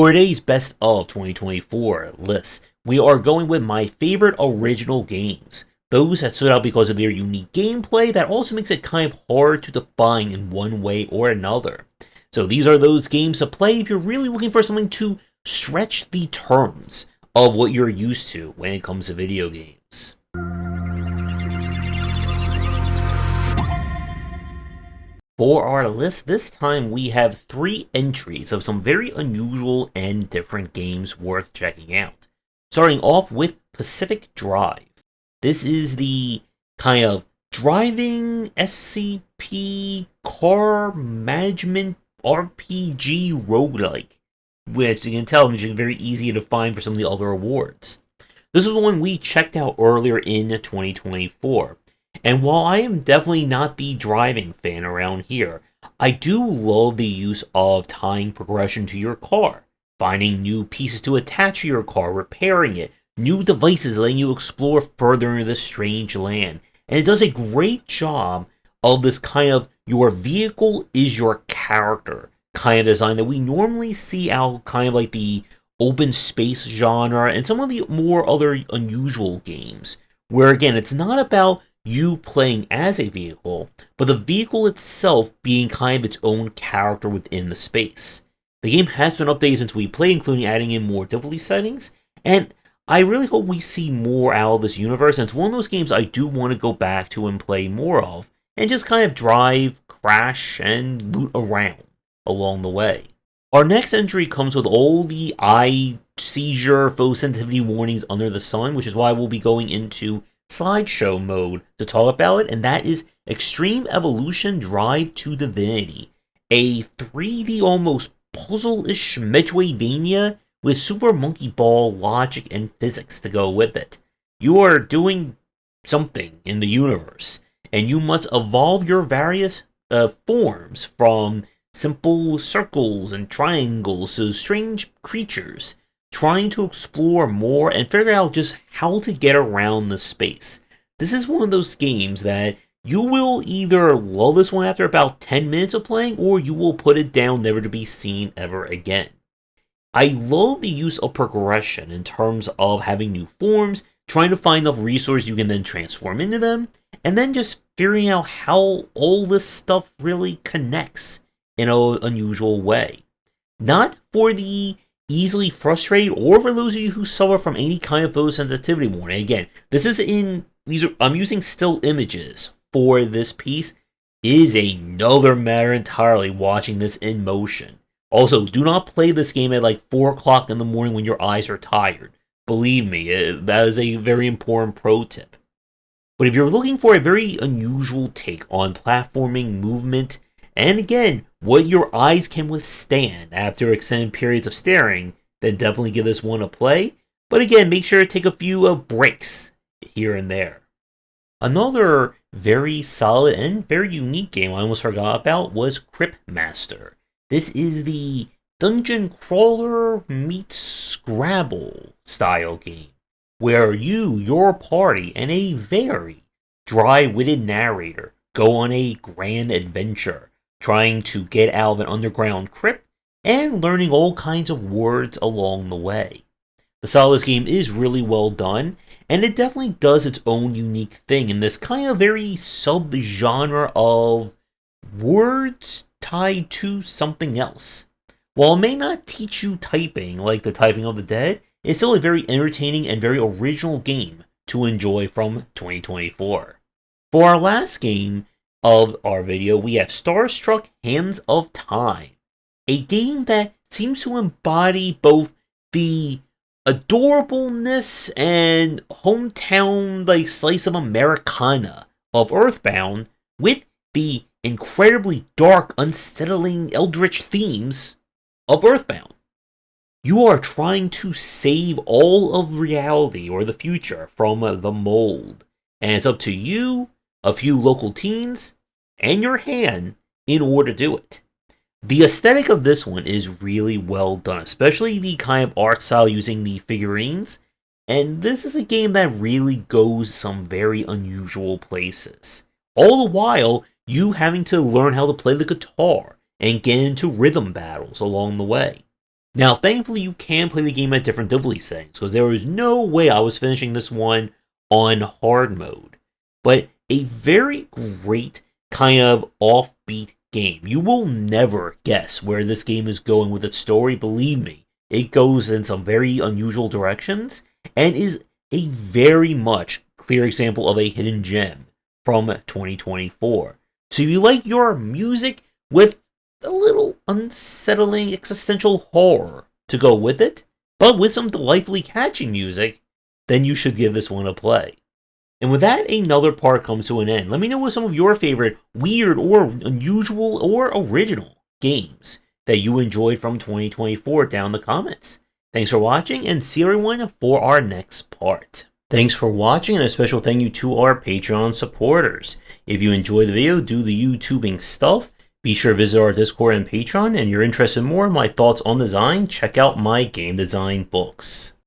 For today's Best of 2024 list, we are going with my favorite original games. Those that stood out because of their unique gameplay that also makes it kind of hard to define in one way or another. So these are those games to play if you're really looking for something to stretch the terms of what you're used to when it comes to video games. For our list, this time we have 3 entries of some very unusual and different games worth checking out. Starting off with Pacific Drive. This is the kind of driving SCP car management RPG roguelike, which you can tell is very easy to find for some of the other awards. This is one we checked out earlier in 2024. And while I am definitely not the driving fan around here, I do love the use of tying progression to your car, finding new pieces to attach to your car, repairing it, new devices letting you explore further into this strange land. And it does a great job of this kind of your vehicle is your character kind of design that we normally see out kind of like the open space genre and some of the more other unusual games, where again, it's not about you playing as a vehicle, but the vehicle itself being kind of its own character within the space. The game has been updated since we played, including adding in more difficulty settings, and I really hope we see more out of this universe, and it's one of those games I do want to go back to and play more of, and just kind of drive, crash, and loot around along the way. Our next entry comes with all the eye seizure photosensitivity warnings under the sun, which is why we'll be going into slideshow mode to talk about it, and that is Extreme Evolution Drive to Divinity, a 3D almost puzzle-ish Metroidvania with Super Monkey Ball logic and physics to go with it. You are doing something in the universe, and you must evolve your various forms from simple circles and triangles to strange creatures, trying to explore more and figure out just how to get around the space. This is one of those games that you will either love this one after about 10 minutes of playing, or you will put it down never to be seen ever again. I love the use of progression in terms of having new forms, trying to find enough resources you can then transform into them, and then just figuring out how all this stuff really connects in an unusual way. Not for the easily frustrated, or for those of you who suffer from any kind of photosensitivity warning. Again, I'm using still images for this piece. It is another matter entirely watching this in motion. Also, do not play this game at like 4 o'clock in the morning when your eyes are tired. Believe me, that is a very important pro tip. But if you're looking for a very unusual take on platforming movement, and again, what your eyes can withstand after extended periods of staring, then definitely give this one a play. But again, make sure to take a few breaks here and there. Another very solid and very unique game I almost forgot about was Cryptmaster. This is the dungeon crawler meets Scrabble style game, where you, your party, and a very dry-witted narrator go on a grand adventure, trying to get out of an underground crypt, and learning all kinds of words along the way. The style of this game is really well done, and it definitely does its own unique thing in this kind of very sub-genre of words tied to something else. While it may not teach you typing like the Typing of the Dead, it's still a very entertaining and very original game to enjoy from 2024. For our last game of our video, we have Starstruck Hands of Time, a game that seems to embody both the adorableness and hometown like slice of Americana of Earthbound with the incredibly dark, unsettling, eldritch themes of Earthbound. You are trying to save all of reality or the future from the mold, and it's up to you, a few local teens, and your hand in order to do it. The aesthetic of this one is really well done, especially the kind of art style using the figurines, and this is a game that really goes some very unusual places. All the while, you having to learn how to play the guitar and get into rhythm battles along the way. Now, thankfully, you can play the game at different difficulty settings, because there was no way I was finishing this one on hard mode. But a very great kind of offbeat game. You will never guess where this game is going with its story, believe me. It goes in some very unusual directions, and is a very much clear example of a hidden gem from 2024. So if you like your music with a little unsettling existential horror to go with it, but with some delightfully catchy music, then you should give this one a play. And with that, another part comes to an end. Let me know what some of your favorite weird or unusual or original games that you enjoyed from 2024 down in the comments. Thanks for watching, and see everyone for our next part. Thanks for watching, and a special thank you to our Patreon supporters. If you enjoyed the video, do the YouTubing stuff, be sure to visit our Discord and Patreon, and you're interested in more in my thoughts on design, check out my game design books.